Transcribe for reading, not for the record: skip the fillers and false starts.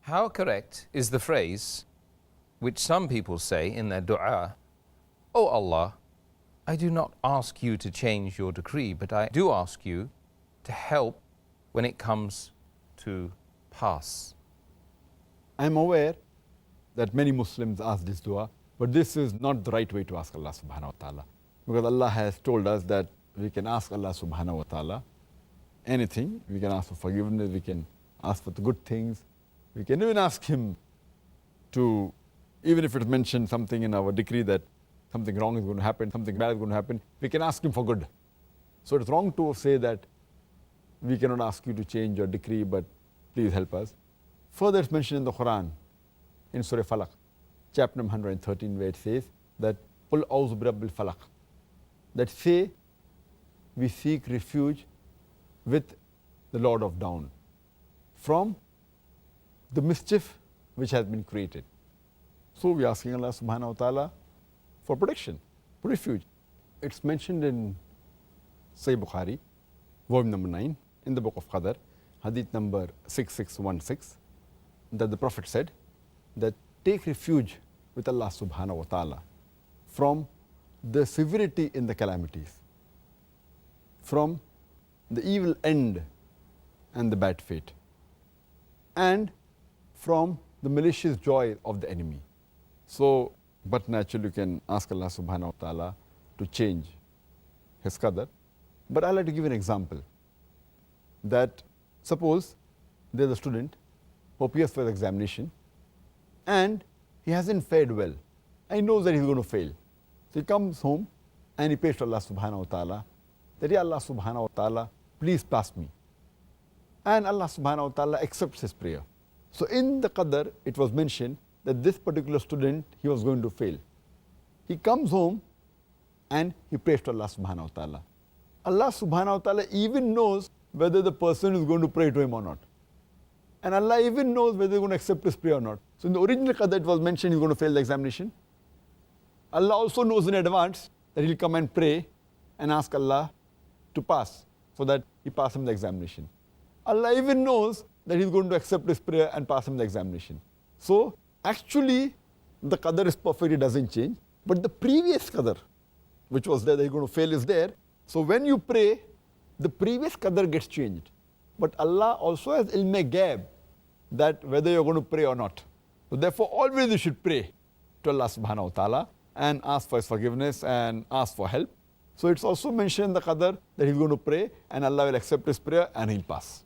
How correct is the phrase which some people say in their dua, "O Allah, I do not ask you to change your decree, but I do ask you to help when it comes to pass"? I'm aware that many Muslims ask this dua, but this is not the right way to ask Allah subhanahu wa ta'ala. Because Allah has told us that we can ask Allah subhanahu wa ta'ala anything. We can ask for forgiveness, we can ask for the good things. We can even ask Him to, even if it's mentioned something in our decree that something wrong is going to happen, something bad is going to happen, we can ask Him for good. So it's wrong to say that we cannot ask you to change your decree, but please help us. Further, it's mentioned in the Quran, in Surah Falaq, chapter number 113, where it says that قُلْ أَعُوذُ بِرَبِّ الْفَلَقِ, that say, we seek refuge with the Lord of Dawn from the mischief which has been created. So we are asking Allah subhanahu wa ta'ala for protection, for refuge. It's mentioned in Sahih Bukhari, volume number 9, in the book of Qadr, hadith number 6616, that the Prophet said that take refuge with Allah subhanahu wa ta'ala from the severity in the calamities, from the evil end and the bad fate, and from the malicious joy of the enemy. So, but naturally you can ask Allah subhanahu wa ta'ala to change His qadr. But I'd like to give an example, that suppose there's a student who appears for the examination and he hasn't fared well. And he knows that he's going to fail. So he comes home and he prays to Allah subhanahu wa ta'ala that, Ya Allah subhanahu wa ta'ala, please pass me. And Allah subhanahu wa ta'ala accepts his prayer. So in the qadr, it was mentioned that this particular student, he was going to fail. He comes home and he prays to Allah subhanahu wa ta'ala. Allah subhanahu wa ta'ala even knows whether the person is going to pray to him or not. And Allah even knows whether he's going to accept his prayer or not. So in the original qadr, it was mentioned he's going to fail the examination. Allah also knows in advance that he'll come and pray and ask Allah to pass, so that he passes him the examination. Allah even knows that he's going to accept his prayer and pass him the examination. So actually the qadr is perfect, it doesn't change. But the previous qadr, which was there that he's going to fail, is there. So when you pray, the previous qadr gets changed. But Allah also has ilm ghaib, that whether you're going to pray or not. So therefore always you should pray to Allah subhanahu wa ta'ala and ask for His forgiveness and ask for help. So it's also mentioned in the qadr that he's going to pray and Allah will accept his prayer and he'll pass.